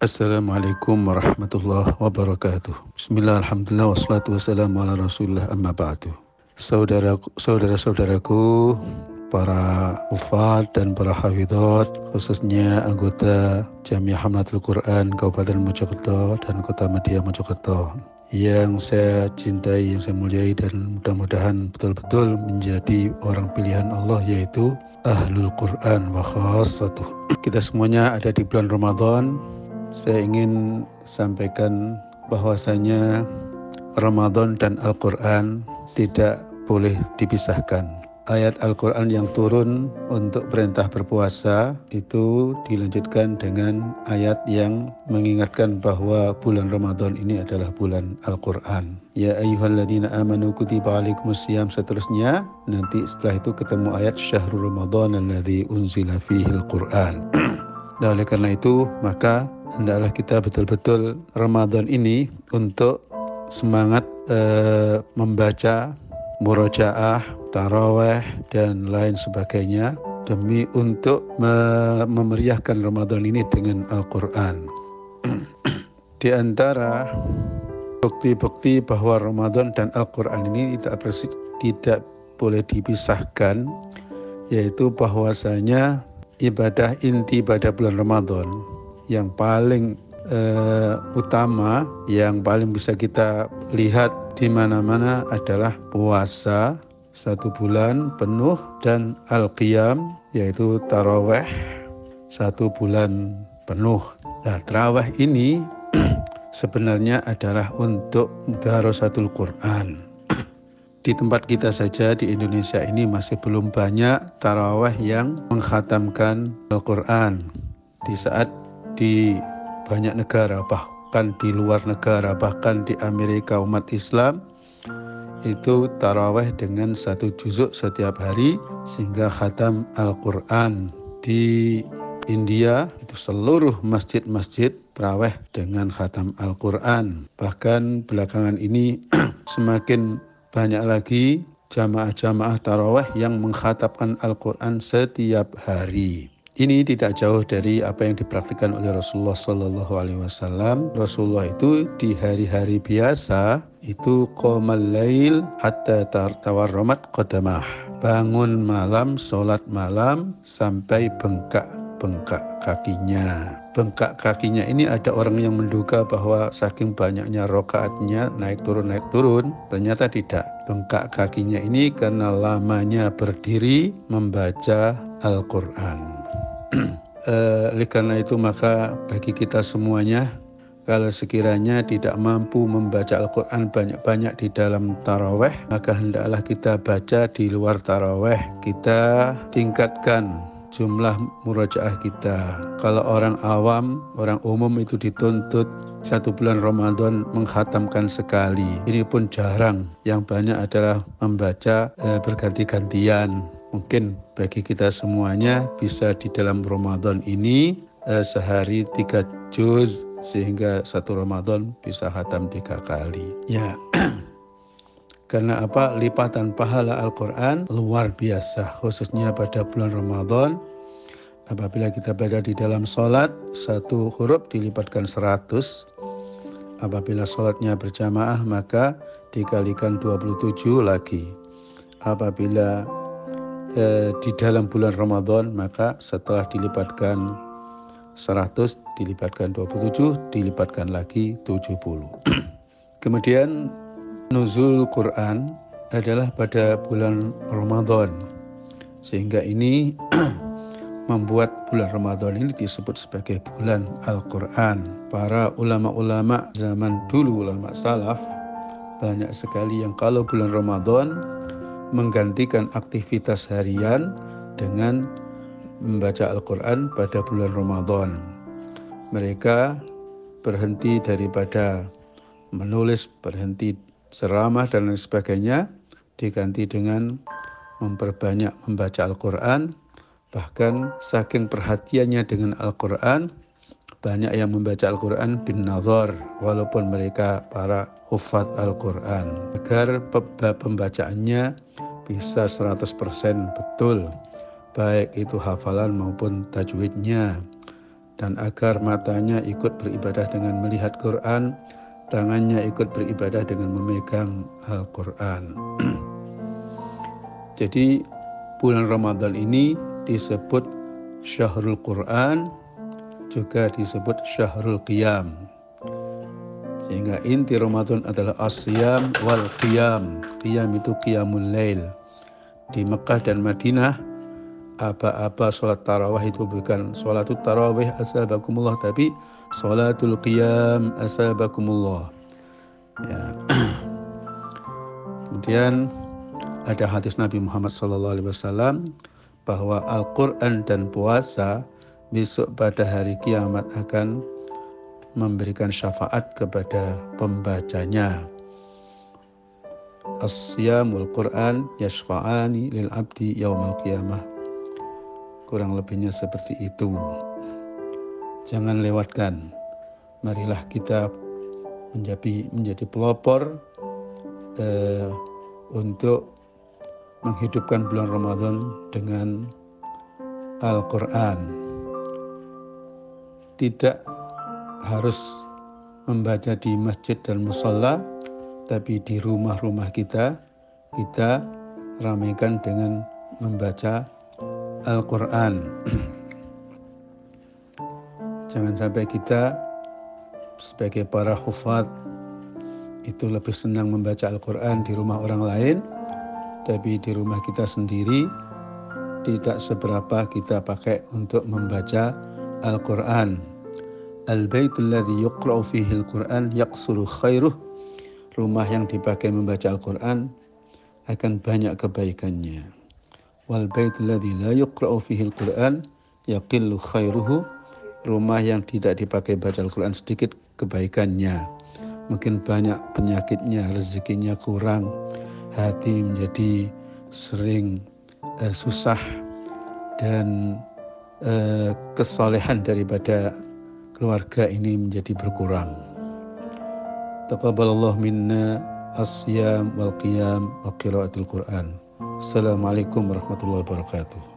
Assalamualaikum warahmatullahi wabarakatuh. Bismillah, alhamdulillah, wassalatu wassalamu ala rasulillah, amma ba'du. Saudara-saudaraku, para hufad dan para hafidhat, khususnya anggota Jamiah Hamlatul Quran Kabupaten Mojokerto dan Kota Media Mojokerto, yang saya cintai, yang saya muliai, dan mudah-mudahan betul-betul menjadi orang pilihan Allah, yaitu Ahlul Quran wa khassatuh. Kita semuanya ada di bulan Ramadan. Saya ingin sampaikan bahwasanya Ramadan dan Al-Quran tidak boleh dipisahkan. Ayat Al-Quran yang turun untuk perintah berpuasa itu dilanjutkan dengan ayat yang mengingatkan bahwa bulan Ramadan ini adalah bulan Al-Quran. Ya ayyuhalladzina amanu kutiba alaikumusiyam, seterusnya. Nanti setelah itu ketemu ayat syahrul Ramadan alladzi unzila fihil Quran. Nah, oleh karena itu maka hendaklah kita betul-betul Ramadan ini untuk semangat membaca murojaah, taraweh, dan lain sebagainya demi untuk memeriahkan Ramadan ini dengan Al-Quran. Di antara bukti-bukti bahwa Ramadan dan Al-Quran ini tidak boleh dipisahkan, yaitu bahwasanya inti ibadah bulan Ramadan yang paling utama, yang paling bisa kita lihat di mana-mana adalah puasa 1 bulan penuh dan al-qiyam, yaitu taraweh 1 bulan penuh. Nah, taraweh ini sebenarnya adalah untuk darasatul Quran. Di tempat kita saja di Indonesia ini masih belum banyak taraweh yang mengkhatamkan Al-Quran. Di saat di banyak negara, bahkan di luar negara, bahkan di Amerika umat Islam, itu taraweh dengan 1 juzuk setiap hari sehingga khatam Al-Quran. Di India itu seluruh masjid-masjid taraweh dengan khatam Al-Quran. Bahkan belakangan ini semakin banyak lagi jamaah-jamaah taraweh yang mengkhatamkan Al-Quran setiap hari. Ini tidak jauh dari apa yang dipraktikkan oleh Rasulullah SAW. Rasulullah itu di hari-hari biasa itu qomal lail hatta tawarramat qadamah. Bangun malam, sholat malam sampai bengkak kakinya. Bengkak kakinya ini ada orang yang menduga bahwa saking banyaknya rokaatnya naik turun. Ternyata tidak. Bengkak kakinya ini karena lamanya berdiri membaca Al-Quran. Oleh karena itu maka bagi kita semuanya, kalau sekiranya tidak mampu membaca Al-Quran banyak-banyak di dalam taraweh, maka hendaklah kita baca di luar taraweh. Kita tingkatkan jumlah murojaah kita. Kalau orang awam, orang umum itu dituntut 1 bulan Ramadan menghatamkan sekali. Ini pun jarang. Yang banyak adalah membaca berganti-gantian. Mungkin bagi kita semuanya bisa di dalam Ramadan ini sehari 3 juz, sehingga 1 Ramadan bisa khatam 3 kali. Ya. Karena apa? Lipatan pahala Al-Quran luar biasa, khususnya pada bulan Ramadan. Apabila kita baca di dalam sholat, 1 huruf dilipatkan 100. Apabila sholatnya berjamaah maka dikalikan 27 lagi. Apabila di dalam bulan Ramadan maka setelah dilipatkan 100 dilipatkan 27, dilipatkan lagi 70. Kemudian nuzul Quran adalah pada bulan Ramadan, sehingga ini membuat bulan Ramadan ini disebut sebagai bulan Al-Quran. Para ulama-ulama zaman dulu, ulama salaf, banyak sekali yang kalau bulan Ramadan menggantikan aktivitas harian dengan membaca Al-Quran pada bulan Ramadan. Mereka berhenti daripada menulis, berhenti ceramah dan lain sebagainya, diganti dengan memperbanyak membaca Al-Quran. Bahkan saking perhatiannya dengan Al-Quran, banyak yang membaca Al-Quran bin nazar, walaupun mereka para hufaz Al-Quran, agar pembacaannya bisa 100% betul, baik itu hafalan maupun tajwidnya. dan agar matanya ikut beribadah dengan melihat Quran, tangannya ikut beribadah dengan memegang Al-Quran. Jadi bulan Ramadan ini disebut Syahrul Quran, juga disebut Syahrul Qiyam. Sehingga inti Ramadan adalah as-siyam wal qiyam. Qiyam itu qiyamul lail. Di Mekah dan Madinah, apa-apa sholat tarawih itu bukan sholatul tarawih asabakumullah, tapi sholatul qiyam asabakumullah. Ya. Kemudian ada hadis Nabi Muhammad SAW bahwa Al-Quran dan puasa besok pada hari kiamat akan memberikan syafaat kepada pembacanya. As-siyam wal Quran yashfa'ani lil abdi yaumal qiyamah. Kurang lebihnya seperti itu. Jangan lewatkan. Marilah kita menjadi pelopor untuk menghidupkan bulan Ramadan dengan Al-Quran. Tidak harus membaca di masjid dan mushola, tapi di rumah-rumah kita ramaikan dengan membaca Al-Quran. Jangan sampai kita sebagai para hufadz itu lebih senang membaca Al-Quran di rumah orang lain, tapi di rumah kita sendiri tidak seberapa kita pakai untuk membaca Al-Quran. Al-baitul ladzi yuqra'u fihi al-Quran yaqsuru khairuh. Rumah yang dipakai membaca Al-Quran akan banyak kebaikannya. Wal baitul ladzi la yuqra'u fihi al-Quran yaqillu khairuhu. Rumah yang tidak dipakai baca Al-Quran sedikit kebaikannya. Mungkin banyak penyakitnya, rezekinya kurang, hati menjadi sering susah, dan kesolehan daripada keluarga ini menjadi berkurang. Taqabbalallahu minna as-siyam wal qiyam wa qiraatul Quran. Assalamualaikum warahmatullahi wabarakatuh.